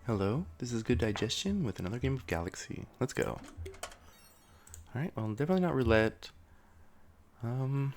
Hello, this is Good Digestion with another game of Galaxy. Let's go. Alright, well, definitely not roulette. Thing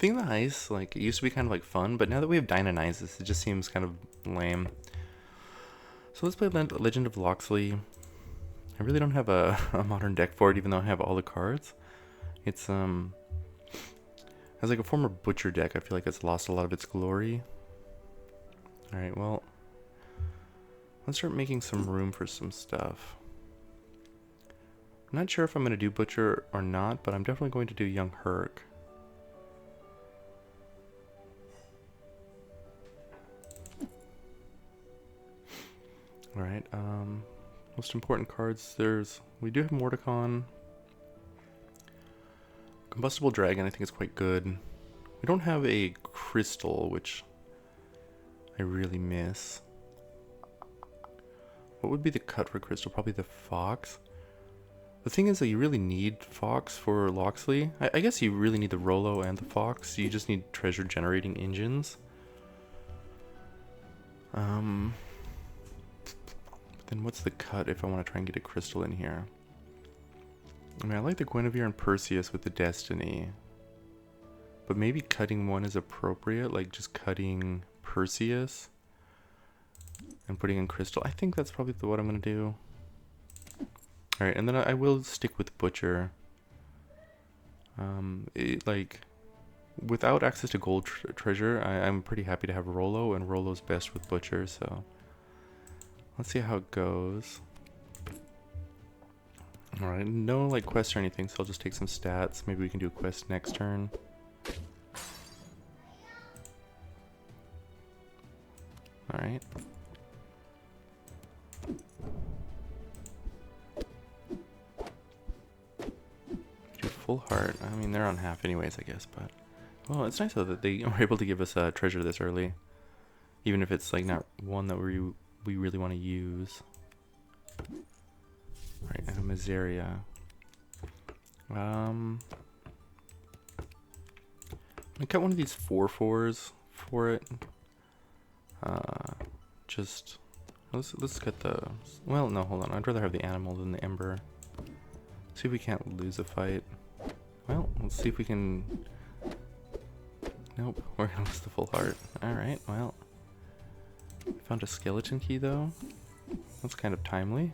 of the ice, like, it used to be kind of like fun, but now that we have Dynanizes, it just seems kind of lame. So let's play Legend of Loxley. I really don't have a modern deck for it, even though I have all the cards. It's, as like a former butcher deck, I feel like it's lost a lot of its glory. Alright, well, let's start making some room for some stuff. I'm not sure if I'm going to do Butcher or not, but I'm definitely going to do Young Herc. Alright, most important cards, we do have Mordecon. Combustible Dragon, I think is quite good. We don't have a Crystal, which I really miss. What would be the cut for Crystal? Probably the Fox. The thing is that you really need Fox for Loxley. I guess you really need the Rollo and the Fox. You just need treasure generating engines. But then what's the cut if I want to try and get a Crystal in here? I mean, I like the Guinevere and Perseus with the Destiny. But maybe cutting one is appropriate, like just cutting Perseus and putting in Crystal. I think that's probably what I'm going to do. Alright, and then I will stick with Butcher. Like, without access to gold treasure, I'm pretty happy to have Rollo, and Rollo's best with Butcher, so let's see how it goes. Alright, no like quests or anything, so I'll just take some stats. Maybe we can do a quest next turn. Alright. Full heart. I mean, they're on half anyways, I guess, but well, it's nice though that they were able to give us a treasure this early, even if it's like not one that we really want to use. Right, and a Miseria. I cut one of these 4/4s for it. Just let's cut the. Well, no, hold on. I'd rather have the animal than the ember. See if we can't lose a fight. Well, let's see if we can... Nope, we're gonna lose the full heart. Alright, well. Found a skeleton key, though. That's kind of timely.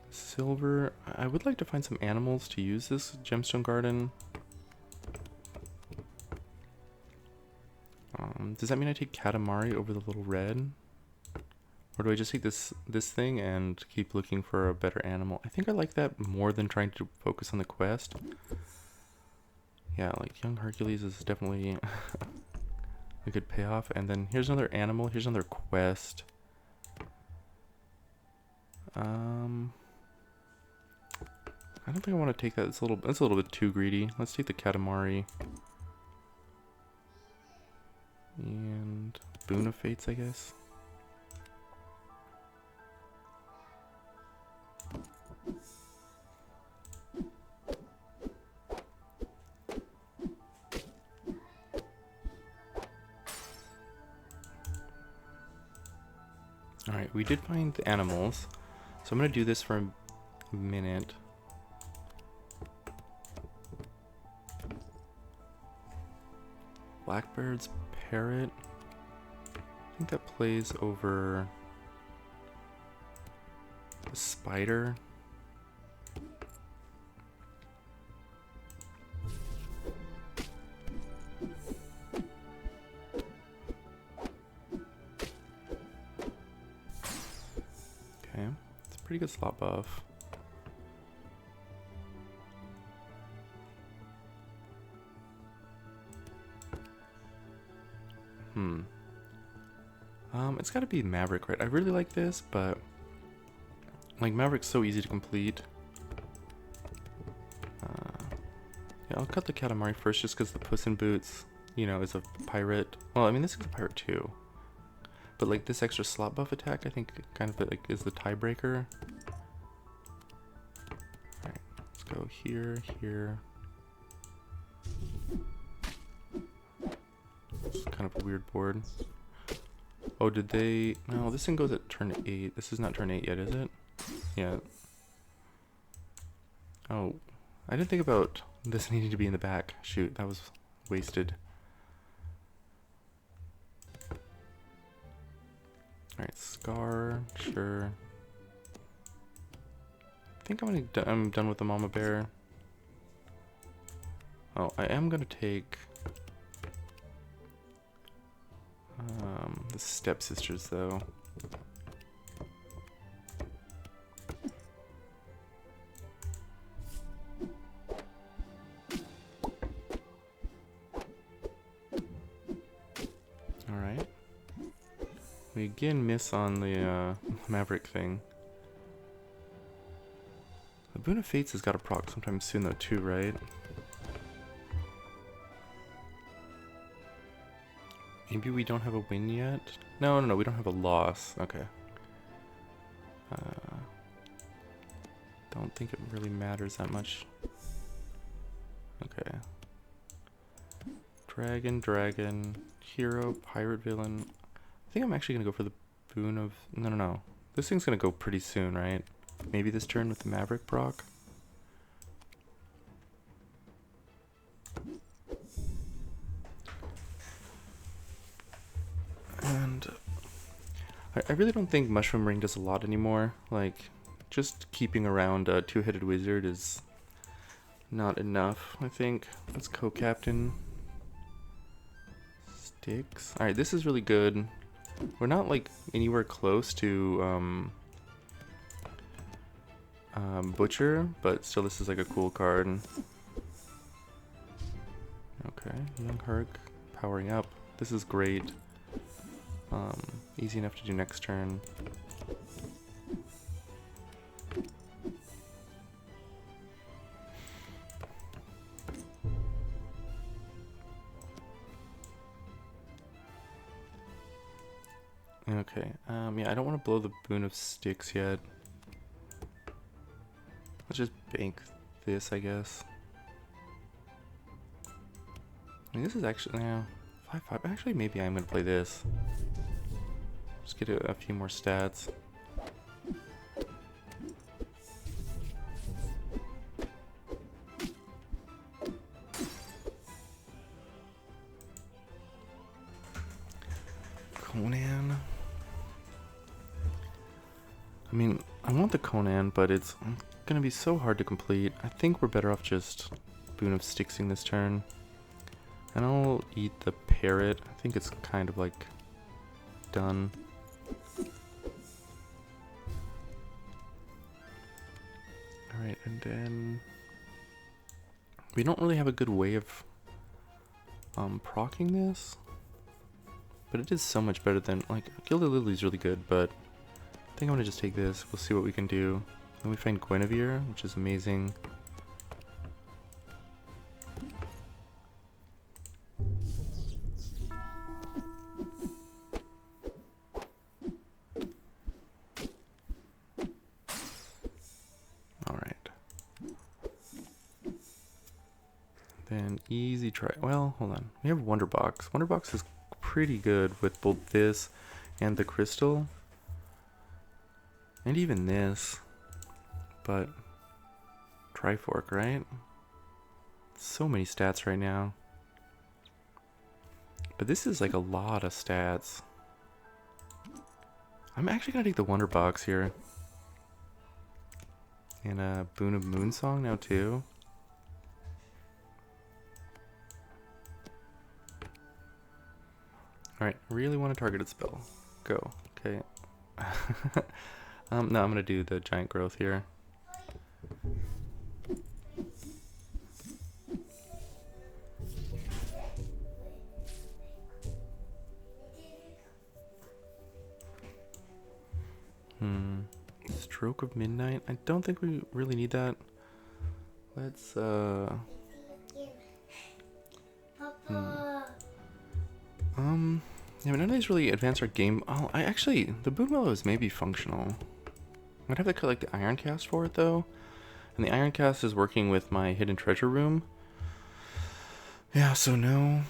Silver. I would like to find some animals to use this gemstone garden. Does that mean I take Katamari over the little red? Or do I just take this thing and keep looking for a better animal? I think I like that more than trying to focus on the quest. Yeah, like Young Hercules is definitely a good payoff. And then here's another animal, here's another quest. I don't think I want to take that. It's a little bit too greedy. Let's take the Katamari. And Boon of Fates, I guess. Alright, we did find the animals. So I'm going to do this for a minute. Blackbird's Parrot. I think that plays over the spider. Okay, it's a pretty good slot buff. It's gotta be Maverick, right? I really like this, but like Maverick's so easy to complete. Yeah, I'll cut the Katamari first just because the Puss in Boots, you know, is a pirate. Well, I mean, this is a pirate too. But like this extra slot buff attack, I think kind of like is the tiebreaker. go here, here. It's kind of a weird board. Oh, did they... No, this thing goes at turn 8. This is not turn 8 yet, is it? Yeah. Oh, I didn't think about this needing to be in the back. Shoot, that was wasted. Alright, Scar, sure. I think I'm done with the Mama Bear. Oh, I am gonna take the Stepsisters though. Alright. We again miss on the Maverick thing. The Boon of Fates has got a proc sometime soon though too, right? Maybe we don't have a win yet? No, we don't have a loss. Okay. Don't think it really matters that much. Okay. Dragon, hero, pirate, villain. I think I'm actually gonna go for the Boon of... No. This thing's gonna go pretty soon, right? Maybe this turn with the Maverick proc? And I really don't think Mushroom Ring does a lot anymore. Like, just keeping around a two-headed wizard is not enough, I think. Let's co-captain. Sticks. Alright, this is really good. We're not, like, anywhere close to Butcher, but still this is, like, a cool card. Okay, Young Herc powering up. This is great. Easy enough to do next turn. Okay, yeah, I don't want to blow the Boon of Sticks yet. Let's just bank this, I guess. I mean, this is actually, yeah, 5/5. Actually, maybe I'm gonna play this. Just get a few more stats. Conan. I mean, I want the Conan, but it's gonna be so hard to complete. I think we're better off just Boon of Sticksing this turn. And I'll eat the Parrot. I think it's kind of like done. Alright, and then we don't really have a good way of proccing this. But it is so much better than, like, Gilded Lily's really good, but I think I'm gonna just take this. We'll see what we can do. Then we find Guinevere, which is amazing. Alright. Then easy try. Well, hold on. We have Wonderbox. Wonderbox is pretty good with both this and the crystal. And even this. But Trifork, right? So many stats right now. But this is like a lot of stats. I'm actually gonna take the Wonderbox here. And a Boon of Moonsong now too. Alright, really want a targeted spell. Go. Okay. No, I'm gonna do the Giant Growth here. Stroke of Midnight. I don't think we really need that. Let's yeah, but none of these really advance our game. Oh, the Boon Willow is maybe functional. I'd have to collect the Iron Cast for it though. And the iron cast is working with my hidden treasure room. Yeah, so no.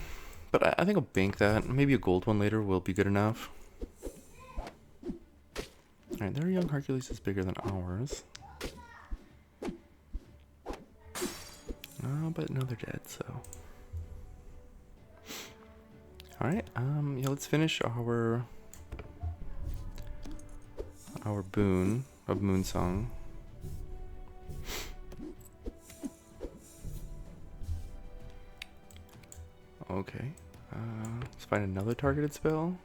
But I think I'll bank that. Maybe a gold one later will be good enough. Alright, their young Hercules is bigger than ours. But no, they're dead, so. Alright, yeah, let's finish our boon of Moonsong. Okay, let's find another targeted spell.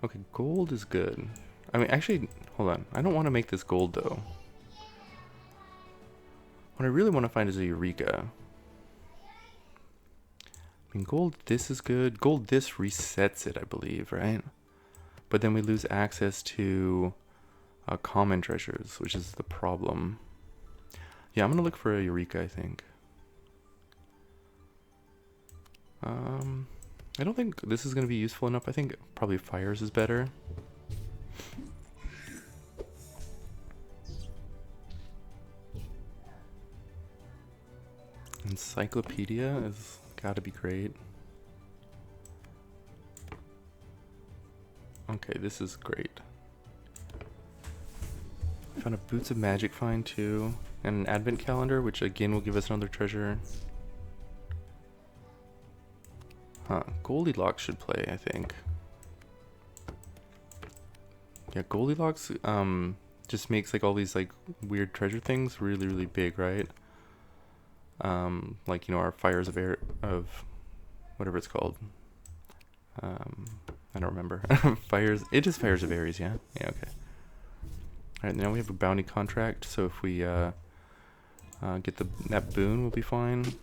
Okay, gold is good. I mean, actually, hold on. I don't want to make this gold, though. What I really want to find is a Eureka. I mean, gold, this is good. Gold, this resets it, I believe, right? But then we lose access to common treasures, which is the problem. Yeah, I'm going to look for a Eureka, I think. I don't think this is going to be useful enough. I think probably fires is better. Encyclopedia is gotta be great. Okay, this is great. Found a Boots of Magic find too, and an Advent Calendar, which again will give us another treasure. Huh, Goldilocks should play, I think. Yeah, Goldilocks just makes like all these like weird treasure things really, really big, right? Like, you know, our fires of air, of whatever it's called. I don't remember. Fires, it is Fires of Ares, yeah? Yeah, okay. Alright, now we have a bounty contract, so if we get that boon, we'll be fine.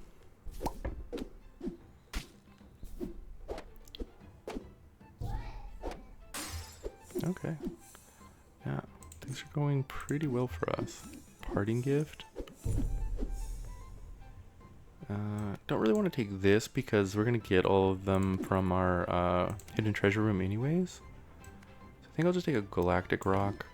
Okay. Yeah, things are going pretty well for us. Parting gift. Don't really want to take this because we're going to get all of them from our hidden treasure room anyways. So I think I'll just take a galactic rock.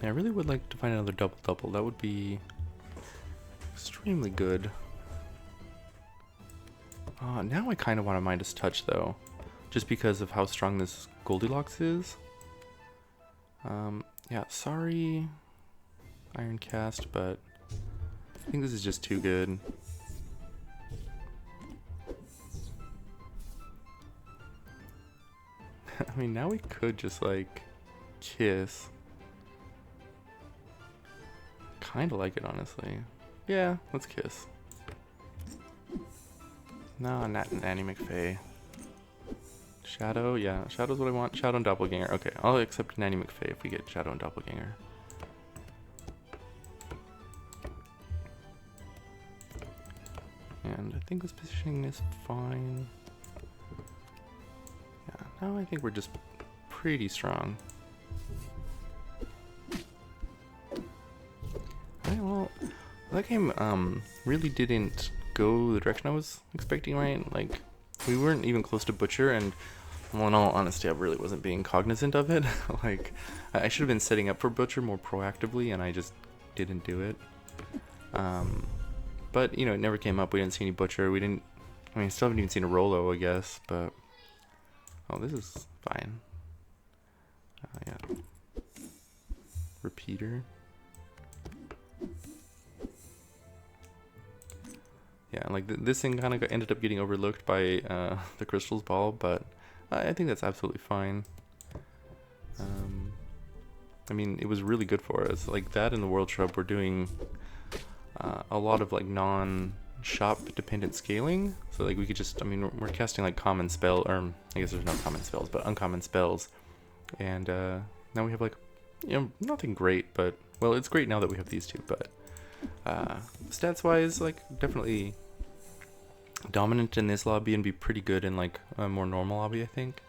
Yeah, I really would like to find another double-double. That would be extremely good. Now I kind of want to Midas Touch though, just because of how strong this Goldilocks is. Yeah, sorry, Iron Cast, but I think this is just too good. I mean, now we could just like kiss. Kind of like it, honestly. Yeah, let's kiss. No, not Nanny McFay. Shadow, yeah, Shadow's what I want. Shadow and Doppelganger. Okay, I'll accept Nanny McFay if we get Shadow and Doppelganger. And I think this positioning is fine. Yeah, now I think we're just pretty strong. Alright, well, that game really didn't go the direction I was expecting, right? Like, we weren't even close to Butcher, and well, in all honesty, I really wasn't being cognizant of it. Like, I should have been setting up for Butcher more proactively, and I just didn't do it. But, you know, it never came up. We didn't see any Butcher. We didn't, I mean, still haven't even seen a Rolo, I guess, but, oh, this is fine. Yeah. Repeater. Yeah, like this thing kind of ended up getting overlooked by the Crystal's Ball, but I think that's absolutely fine. I mean, it was really good for us. Like that and the World Shrub were doing a lot of like non-shop dependent scaling. So like we could just, I mean, we're casting like common spell, or I guess there's no common spells, but uncommon spells. And now we have like, you know, nothing great, but, well, it's great now that we have these two, but stats wise, like definitely dominant in this lobby and be pretty good in like a more normal lobby, I think.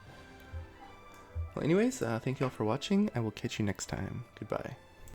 Well, anyways, thank you all for watching. I will catch you next time. Goodbye.